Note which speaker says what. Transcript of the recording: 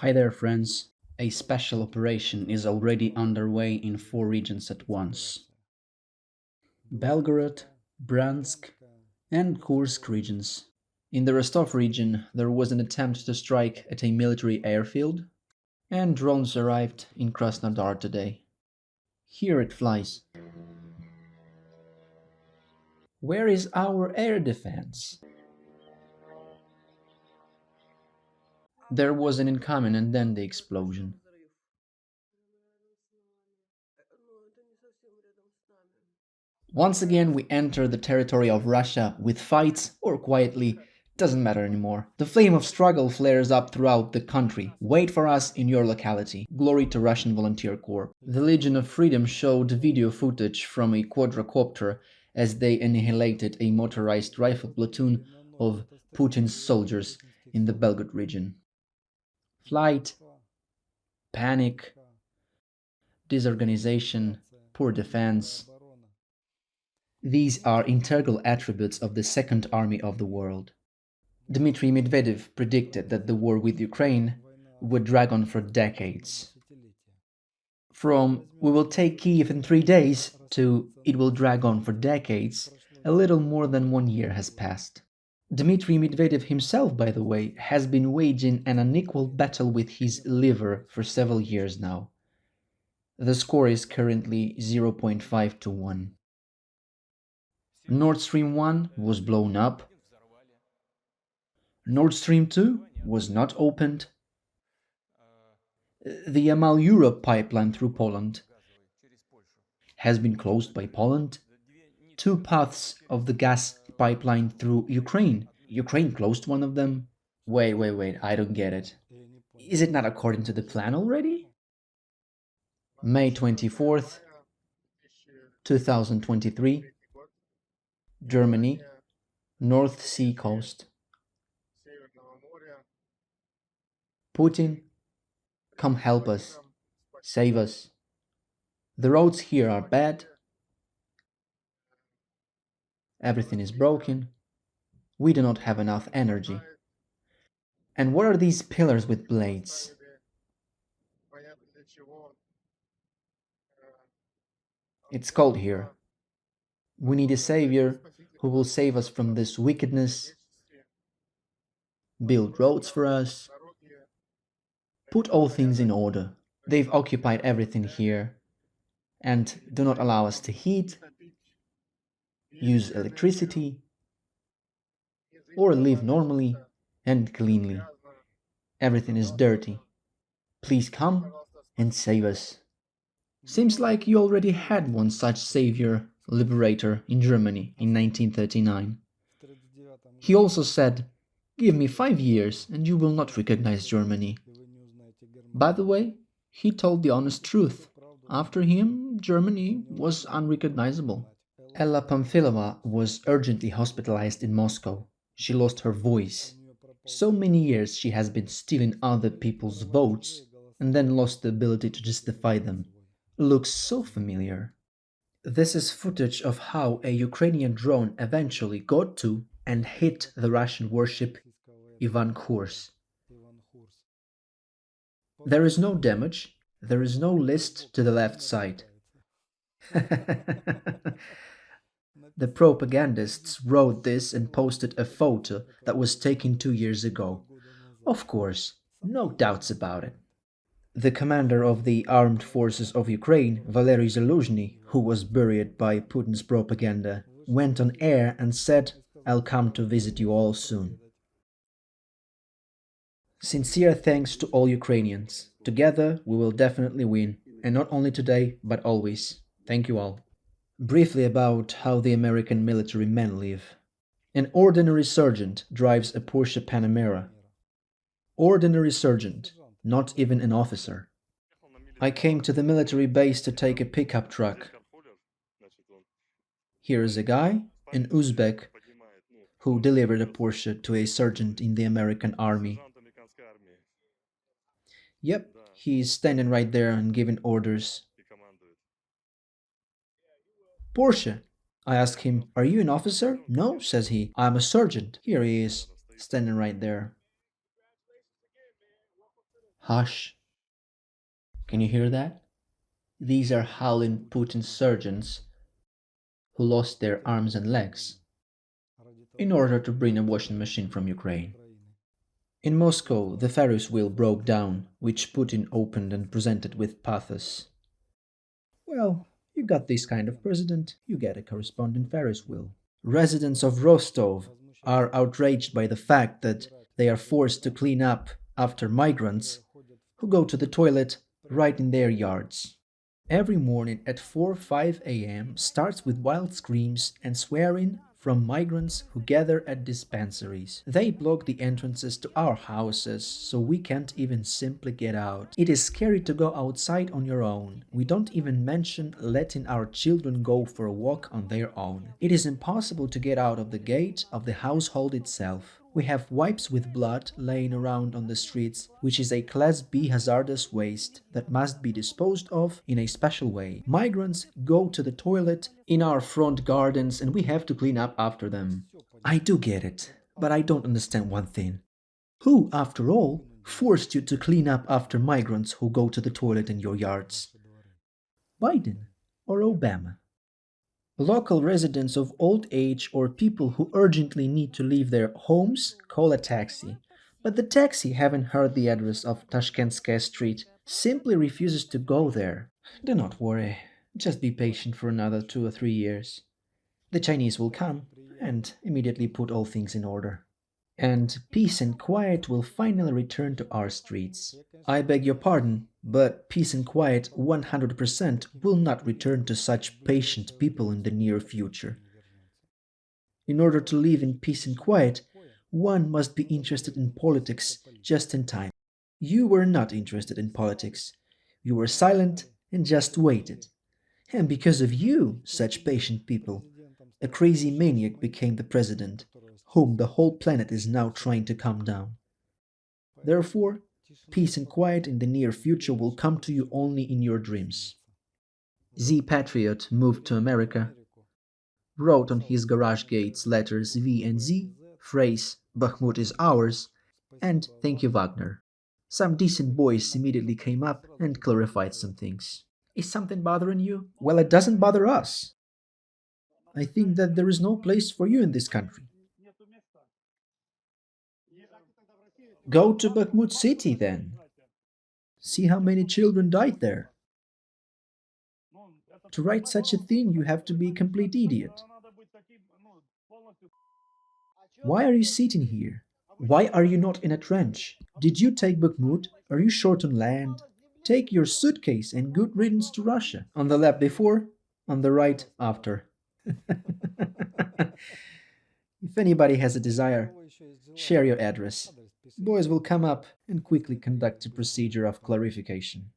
Speaker 1: Hi there, friends. A special operation is already underway in 4 regions at once: Belgorod, Bryansk, and Kursk regions. In the Rostov region, there was an attempt to strike at a military airfield, and drones arrived in Krasnodar today. Here it flies. Where is our air defense? There was an incoming and then the explosion. Once again, we enter the territory of Russia with fights or quietly, doesn't matter anymore. The flame of struggle flares up throughout the country. Wait for us in your locality. Glory to Russian Volunteer Corps. The Legion of Freedom showed video footage from a quadricopter as they annihilated a motorized rifle platoon of Putin's soldiers in the Belgorod region. Flight, panic, disorganization, poor defense. These are integral attributes of the Second Army of the world. Dmitry Medvedev predicted that the war with Ukraine would drag on for decades. From "we will take Kiev in 3 days" to "it will drag on for decades," a little more than 1 year has passed. Dmitry Medvedev himself, by the way, has been waging an unequal battle with his liver for several years now. The score is currently 0.5 to 1. Nord Stream 1 was blown up. Nord Stream 2 was not opened. The Yamal-Europe pipeline through Poland has been closed by Poland. 2 paths of the gas pipeline through Ukraine. Ukraine closed one of them. Wait, I don't get it. Is it not according to the plan already? May 24th, 2023, Germany, North Sea coast. Putin, come help us, save us. The roads here are bad. Everything is broken. We do not have enough energy. And what are these pillars with blades? It's cold here. We need a savior who will save us from this wickedness, build roads for us, put all things in order. They've occupied everything here and do not allow us to heat, use electricity, or live normally and cleanly. Everything is dirty. Please come and save us. Seems like you already had one such savior, liberator in Germany in 1939. He also said, "Give me 5 years and you will not recognize Germany." By the way, he told the honest truth. After him, Germany was unrecognizable. Ella Pamfilova was urgently hospitalized in Moscow. She lost her voice. So many years she has been stealing other people's votes and then lost the ability to justify them. Looks so familiar. This is footage of how a Ukrainian drone eventually got to and hit the Russian warship Ivan Kurs. There is no damage, there is no list to the left side. The propagandists wrote this and posted a photo that was taken 2 years ago. Of course, no doubts about it. The commander of the armed forces of Ukraine, Valery Zaluzhny, who was buried by Putin's propaganda, went on air and said, "I'll come to visit you all soon." Sincere thanks to all Ukrainians. Together we will definitely win, and not only today, but always. Thank you all. Briefly about how the American military men live. An ordinary sergeant drives a Porsche Panamera. Ordinary sergeant, not even an officer. I came to the military base to take a pickup truck. Here is a guy, an Uzbek, who delivered a Porsche to a sergeant in the American army. Yep, he's standing right there and giving orders. "Porsche." I ask him, "Are you an officer?" "No," says he, "I'm a sergeant." Here he is, standing right there. Hush. Can you hear that? These are howling Putin's surgeons who lost their arms and legs in order to bring a washing machine from Ukraine. In Moscow, the Ferris wheel broke down, which Putin opened and presented with pathos. Well, you got this kind of president, you get a corresponding Ferris wheel. Residents of Rostov are outraged by the fact that they are forced to clean up after migrants who go to the toilet right in their yards. Every morning at 4-5 a.m. starts with wild screams and swearing from migrants who gather at dispensaries. They block the entrances to our houses, so we can't even simply get out. It is scary to go outside on your own. We don't even mention letting our children go for a walk on their own. It is impossible to get out of the gate of the household itself. We have wipes with blood laying around on the streets, which is a Class B hazardous waste that must be disposed of in a special way. Migrants go to the toilet in our front gardens and we have to clean up after them. I do get it, but I don't understand one thing. Who, after all, forced you to clean up after migrants who go to the toilet in your yards? Biden or Obama? Local residents of old age or people who urgently need to leave their homes call a taxi. But the taxi, having heard the address of Tashkentskaya Street, simply refuses to go there. Do not worry, just be patient for another 2 or 3 years. The Chinese will come and immediately put all things in order. And peace and quiet will finally return to our streets. I beg your pardon, but peace and quiet 100% will not return to such patient people in the near future. In order to live in peace and quiet, one must be interested in politics just in time. You were not interested in politics. You were silent and just waited. And because of you, such patient people, a crazy maniac became the president, whom the whole planet is now trying to calm down. Therefore, peace and quiet in the near future will come to you only in your dreams. Z Patriot moved to America, wrote on his garage gates letters V and Z, phrase Bakhmut is ours, and thank you Wagner. Some decent boys immediately came up and clarified some things. Is something bothering you? Well, it doesn't bother us. I think that there is no place for you in this country. Go to Bakhmut city then. See how many children died there. To write such a thing, you have to be a complete idiot. Why are you sitting here? Why are you not in a trench? Did you take Bakhmut? Are you short on land? Take your suitcase and good riddance to Russia. On the left before, on the right after. If anybody has a desire, share your address. Boys will come up and quickly conduct a procedure of clarification.